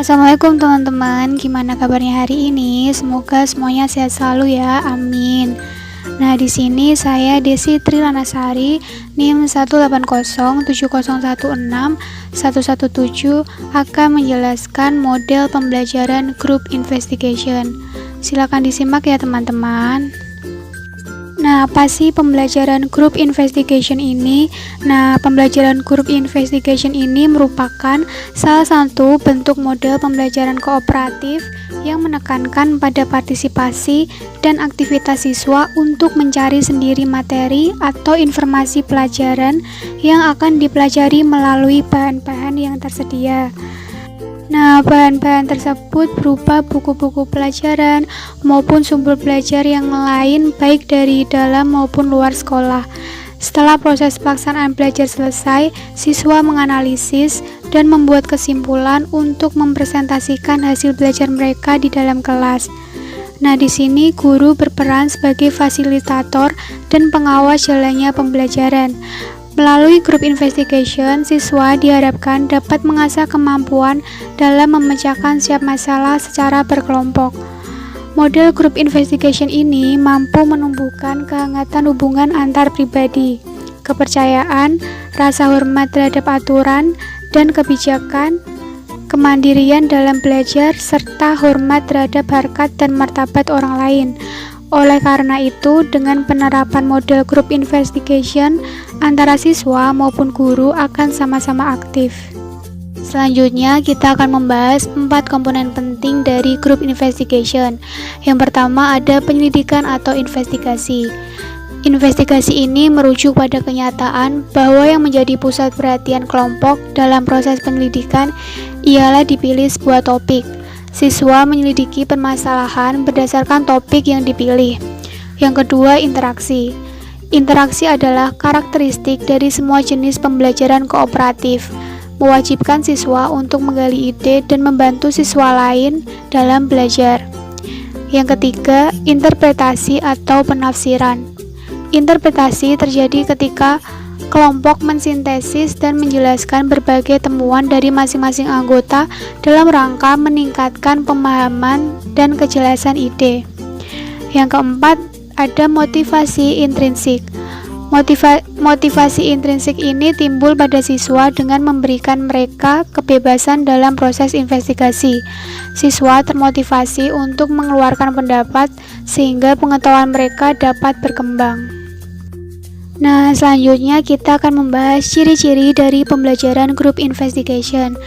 Assalamualaikum teman-teman, gimana kabarnya hari ini? Semoga semuanya sehat selalu ya, amin. Nah, di sini saya Desi Trilanasari, NIM 18070161117 akan menjelaskan model pembelajaran Group Investigation. Silakan disimak ya teman-teman. Nah, apa sih pembelajaran Group Investigation ini? Nah, pembelajaran Group Investigation ini merupakan salah satu bentuk model pembelajaran kooperatif yang menekankan pada partisipasi dan aktivitas siswa untuk mencari sendiri materi atau informasi pelajaran yang akan dipelajari melalui bahan-bahan yang tersedia. Nah, bahan-bahan tersebut berupa buku-buku pelajaran maupun sumber belajar yang lain baik dari dalam maupun luar sekolah. Setelah proses pelaksanaan belajar selesai, siswa menganalisis dan membuat kesimpulan untuk mempresentasikan hasil belajar mereka di dalam kelas. Nah, di sini guru berperan sebagai fasilitator dan pengawas jalannya pembelajaran. Melalui Group Investigation, siswa diharapkan dapat mengasah kemampuan dalam memecahkan setiap masalah secara berkelompok. Model Group Investigation ini mampu menumbuhkan kehangatan hubungan antar pribadi, kepercayaan, rasa hormat terhadap aturan dan kebijakan, kemandirian dalam belajar, serta hormat terhadap harkat dan martabat orang lain. Oleh karena itu, dengan penerapan model Group Investigation, antara siswa maupun guru akan sama-sama aktif. Selanjutnya, kita akan membahas 4 komponen penting dari Group Investigation. Yang pertama ada penyelidikan atau investigasi. Investigasi ini merujuk pada kenyataan bahwa yang menjadi pusat perhatian kelompok dalam proses penyelidikan ialah dipilih sebuah topik. Siswa menyelidiki permasalahan berdasarkan topik yang dipilih. Yang kedua, interaksi. Interaksi adalah karakteristik dari semua jenis pembelajaran kooperatif, mewajibkan siswa untuk menggali ide dan membantu siswa lain dalam belajar. Yang ketiga, interpretasi atau penafsiran. Interpretasi terjadi ketika kelompok mensintesis dan menjelaskan berbagai temuan dari masing-masing anggota dalam rangka meningkatkan pemahaman dan kejelasan ide. Yang keempat, ada motivasi intrinsik. Motivasi intrinsik ini timbul pada siswa dengan memberikan mereka kebebasan dalam proses investigasi. Siswa termotivasi untuk mengeluarkan pendapat sehingga pengetahuan mereka dapat berkembang. Nah, selanjutnya kita akan membahas ciri-ciri dari pembelajaran Group Investigation.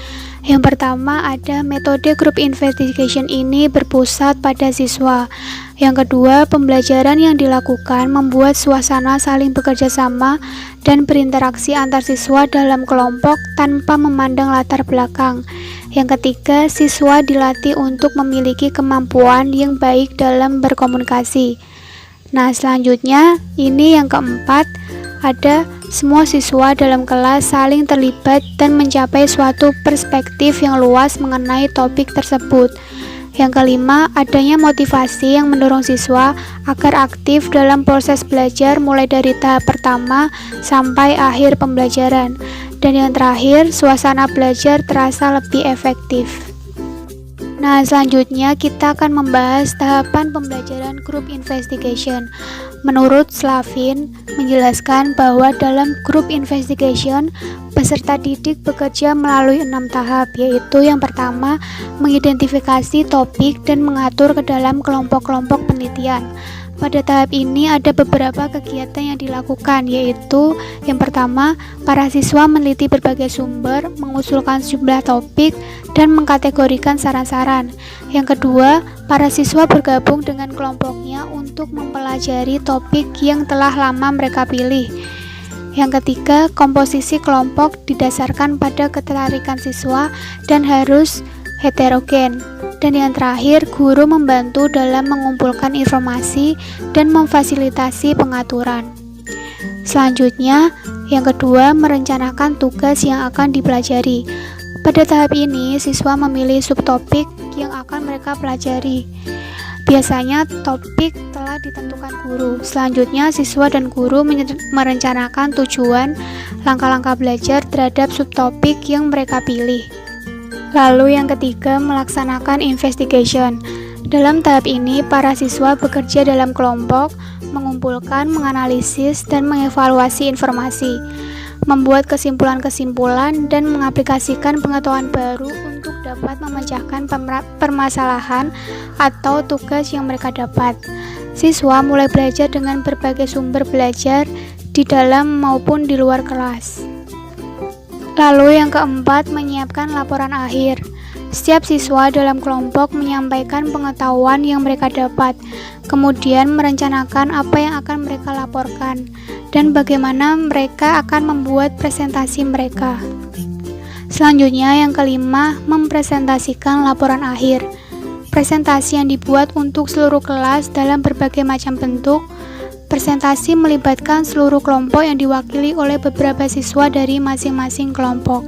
Yang pertama ada metode Group Investigation ini berpusat pada siswa. Yang kedua, pembelajaran yang dilakukan membuat suasana saling bekerja sama dan berinteraksi antar siswa dalam kelompok tanpa memandang latar belakang. Yang ketiga, siswa dilatih untuk memiliki kemampuan yang baik dalam berkomunikasi. Nah, selanjutnya ini yang keempat, ada semua siswa dalam kelas saling terlibat dan mencapai suatu perspektif yang luas mengenai topik tersebut. Yang kelima, adanya motivasi yang mendorong siswa agar aktif dalam proses belajar mulai dari tahap pertama sampai akhir pembelajaran. Dan yang terakhir, suasana belajar terasa lebih efektif. Nah, selanjutnya kita akan membahas tahapan pembelajaran Group Investigation. Menurut Slavin, menjelaskan bahwa dalam Group Investigation, peserta didik bekerja melalui 6 tahap, yaitu yang pertama, mengidentifikasi topik dan mengatur ke dalam kelompok-kelompok penelitian. Pada tahap ini ada beberapa kegiatan yang dilakukan, yaitu yang pertama, para siswa meneliti berbagai sumber, mengusulkan sejumlah topik, dan mengkategorikan saran-saran. Yang kedua, para siswa bergabung dengan kelompoknya untuk mempelajari topik yang telah lama mereka pilih. Yang ketiga, komposisi kelompok didasarkan pada ketertarikan siswa dan harus heterogen. Dan yang terakhir, guru membantu dalam mengumpulkan informasi dan memfasilitasi pengaturan. Selanjutnya, yang kedua, merencanakan tugas yang akan dipelajari. Pada tahap ini, siswa memilih subtopik yang akan mereka pelajari. Biasanya topik telah ditentukan guru. Selanjutnya, siswa dan guru merencanakan tujuan, langkah-langkah belajar terhadap subtopik yang mereka pilih. Lalu yang ketiga, melaksanakan investigation. Dalam tahap ini, para siswa bekerja dalam kelompok, mengumpulkan, menganalisis, dan mengevaluasi informasi, membuat kesimpulan-kesimpulan, dan mengaplikasikan pengetahuan baru untuk dapat memecahkan permasalahan atau tugas yang mereka dapat. Siswa mulai belajar dengan berbagai sumber belajar di dalam maupun di luar kelas. Lalu yang keempat, menyiapkan laporan akhir. Setiap siswa dalam kelompok menyampaikan pengetahuan yang mereka dapat, kemudian merencanakan apa yang akan mereka laporkan, dan bagaimana mereka akan membuat presentasi mereka. Selanjutnya yang kelima, mempresentasikan laporan akhir. Presentasi yang dibuat untuk seluruh kelas dalam berbagai macam bentuk. Presentasi melibatkan seluruh kelompok yang diwakili oleh beberapa siswa dari masing-masing kelompok.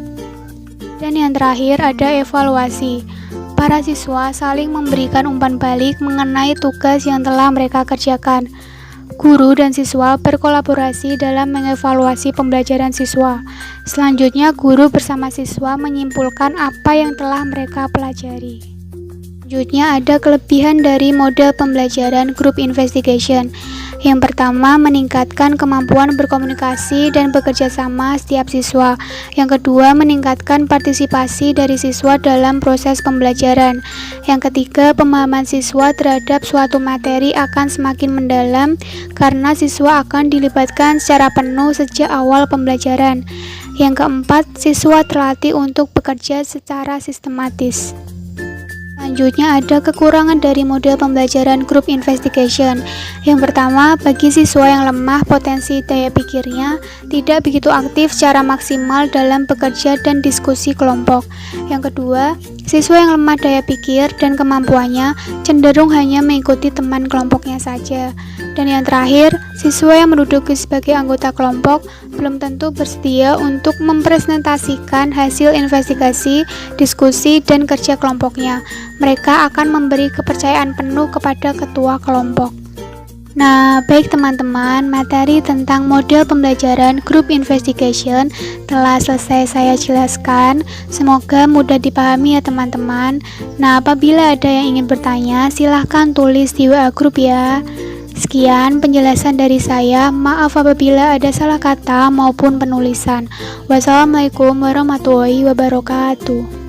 Dan yang terakhir ada evaluasi. Para siswa saling memberikan umpan balik mengenai tugas yang telah mereka kerjakan. Guru dan siswa berkolaborasi dalam mengevaluasi pembelajaran siswa. Selanjutnya, guru bersama siswa menyimpulkan apa yang telah mereka pelajari. Selanjutnya ada kelebihan dari model pembelajaran group investigation. Yang pertama, meningkatkan kemampuan berkomunikasi dan bekerja sama setiap siswa. Yang kedua, meningkatkan partisipasi dari siswa dalam proses pembelajaran. Yang ketiga, pemahaman siswa terhadap suatu materi akan semakin mendalam karena siswa akan dilibatkan secara penuh sejak awal pembelajaran. Yang keempat, siswa terlatih untuk bekerja secara sistematis. Selanjutnya ada kekurangan dari model pembelajaran group investigation. Yang pertama, bagi siswa yang lemah potensi daya pikirnya tidak begitu aktif secara maksimal dalam bekerja dan diskusi kelompok. Yang kedua, siswa yang lemah daya pikir dan kemampuannya cenderung hanya mengikuti teman kelompoknya saja. Dan yang terakhir, siswa yang menduduki sebagai anggota kelompok belum tentu bersedia untuk mempresentasikan hasil investigasi, diskusi, dan kerja kelompoknya. Mereka akan memberi kepercayaan penuh kepada ketua kelompok. Nah, baik teman-teman, materi tentang model pembelajaran group investigation telah selesai saya jelaskan. Semoga mudah dipahami ya teman-teman. Nah, apabila ada yang ingin bertanya, silahkan tulis di WA group ya. Sekian penjelasan dari saya. Maaf apabila ada salah kata maupun penulisan. Wassalamualaikum warahmatullahi wabarakatuh.